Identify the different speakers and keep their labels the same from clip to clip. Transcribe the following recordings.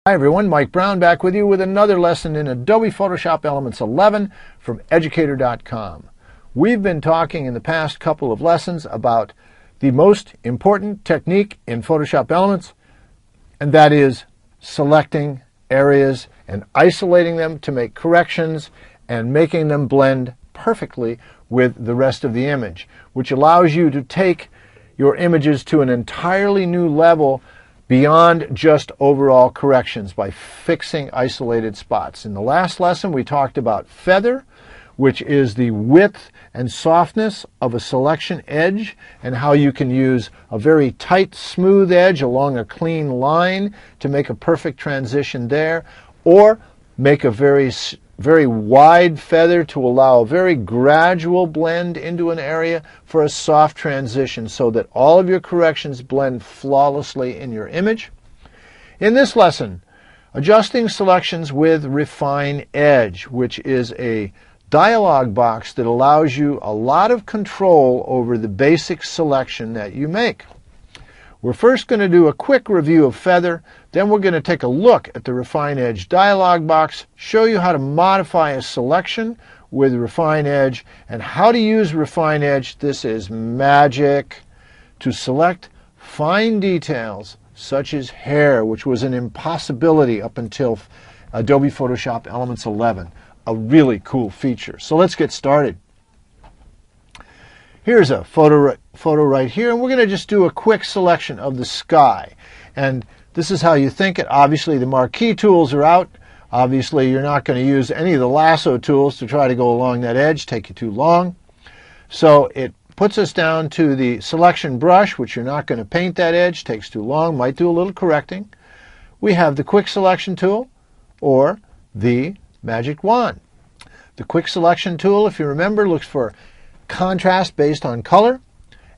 Speaker 1: Hi everyone, Mike Brown back with you with another lesson in Adobe Photoshop Elements 11 from Educator.com. We've been talking in the past couple of lessons about the most important technique in Photoshop Elements, and that is selecting areas and isolating them to make corrections and making them blend perfectly with the rest of the image, which allows you to take your images to an entirely new level beyond just overall corrections by fixing isolated spots. In the last lesson, we talked about feather, which is the width and softness of a selection edge, and how you can use a very tight, smooth edge along a clean line to make a perfect transition there, or make a very wide feather to allow a very gradual blend into an area for a soft transition so that all of your corrections blend flawlessly in your image. In this lesson, adjusting selections with Refine Edge, which is a dialog box that allows you a lot of control over the basic selection that you make. We're first going to do a quick review of feather, then we're going to take a look at the Refine Edge dialog box, show you how to modify a selection with Refine Edge, and how to use Refine Edge. This is magic to select fine details such as hair, which was an impossibility up until Adobe Photoshop Elements 11. A really cool feature. So let's get started. Here's a photo right here, and we're going to just do a quick selection of the sky. And this is how you think it. Obviously, the marquee tools are out. Obviously, you're not going to use any of the lasso tools to try to go along that edge. Take you too long. So it puts us down to the selection brush, which you're not going to paint that edge. Takes too long. Might do a little correcting. We have the quick selection tool or the magic wand. The quick selection tool, if you remember, looks for contrast based on color,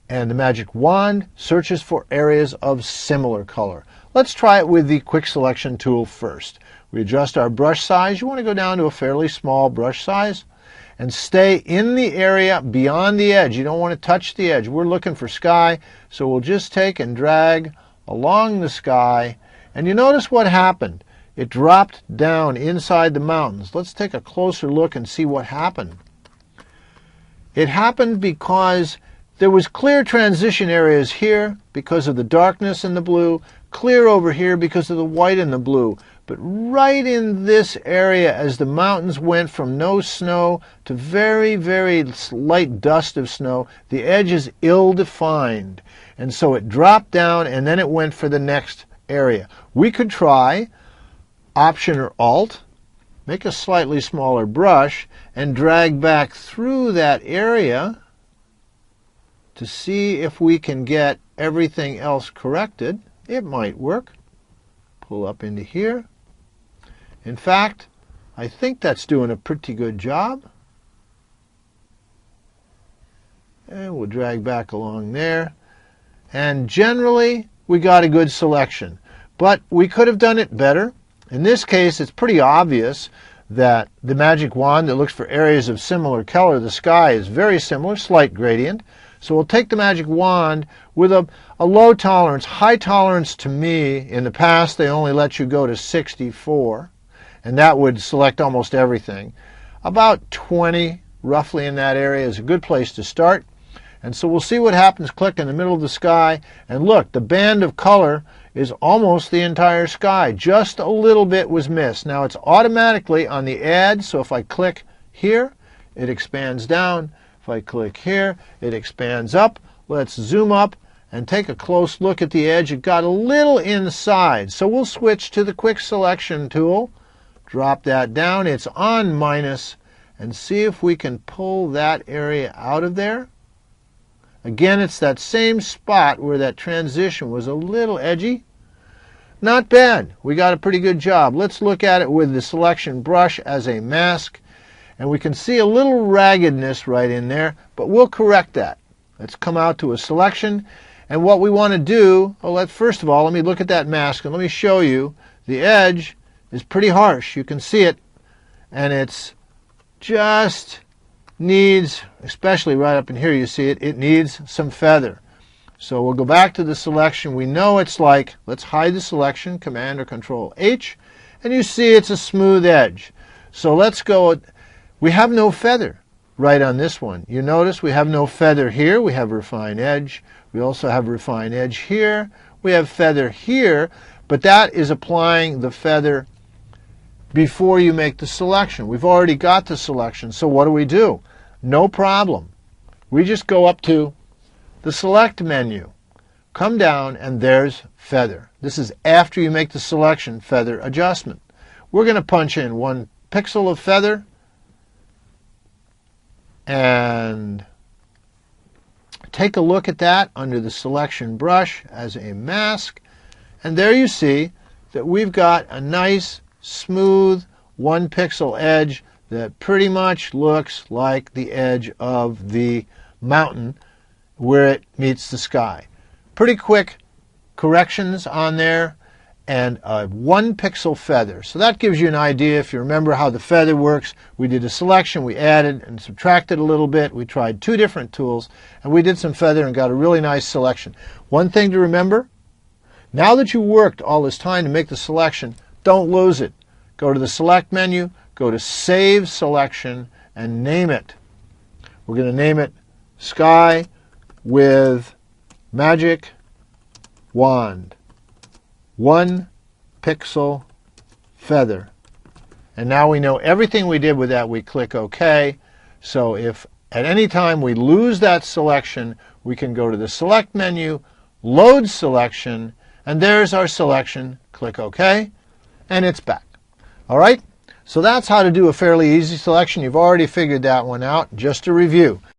Speaker 1: and the magic wand searches for areas of similar color. Let's try it with the quick selection tool first. We adjust our brush size. You want to go down to a fairly small brush size and stay in the area beyond the edge. You don't want to touch the edge. We're looking for sky, so we'll just take and drag along the sky, and you notice what happened. It dropped down inside the mountains. Let's take a closer look and see what happened. It happened because there was clear transition areas here because of the darkness in the blue, clear over here because of the white in the blue. But right in this area, as the mountains went from no snow to very, very light dust of snow, the edge is ill-defined. And so it dropped down and then it went for the next area. We could try Option or Alt, make a slightly smaller brush, and drag back through that area to see if we can get everything else corrected. It might work. Pull up into here. In fact, I think that's doing a pretty good job. And we'll drag back along there. And generally, we got a good selection. But we could have done it better. In this case, it's pretty obvious that the magic wand that looks for areas of similar color, the sky, is very similar, slight gradient. So we'll take the magic wand with a low tolerance. High tolerance, to me, in the past, they only let you go to 64, and that would select almost everything. About 20, roughly, in that area is a good place to start. And so we'll see what happens. Click in the middle of the sky, and look, the band of color is almost the entire sky. Just a little bit was missed. Now it's automatically on the add, so if I click here, it expands down. If I click here, it expands up. Let's zoom up and take a close look at the edge. It got a little inside, so we'll switch to the quick selection tool. Drop that down. It's on minus, and see if we can pull that area out of there. Again, it's that same spot where that transition was a little edgy. Not bad. We got a pretty good job. Let's look at it with the selection brush as a mask. And we can see a little raggedness right in there, but we'll correct that. Let's come out to a selection. And what we want to do, first of all, let me look at that mask and let me show you. The edge is pretty harsh. You can see it. And it's just needs, especially right up in here, you see it, it needs some feather. So we'll go back to the selection. We know it's like, let's hide the selection, Command or Control H, and you see it's a smooth edge. So let's go, we have no feather right on this one. You notice we have no feather here. We have refine edge. We also have refine edge here. We have feather here, but that is applying the feather before you make the selection. We've already got the selection, so what do? No problem. We just go up to the Select menu, come down, and there's feather. This is after you make the selection, feather adjustment. We're going to punch in 1 pixel of feather and take a look at that under the selection brush as a mask, and there you see that we've got a nice smooth 1 pixel edge that pretty much looks like the edge of the mountain where it meets the sky. Pretty quick corrections on there, and a 1 pixel feather. So that gives you an idea. If you remember how the feather works, we did a selection, we added and subtracted a little bit, we tried 2 different tools, and we did some feather and got a really nice selection. One thing to remember, now that you worked all this time to make the selection, don't lose it. Go to the Select menu, go to Save Selection, and name it. We're going to name it Sky with Magic Wand. 1 pixel feather. And now we know everything we did with that. We click OK. So if at any time we lose that selection, we can go to the Select menu, Load Selection, and there's our selection. Click OK, and it's back. All right? So that's how to do a fairly easy selection. You've already figured that one out. Just to review.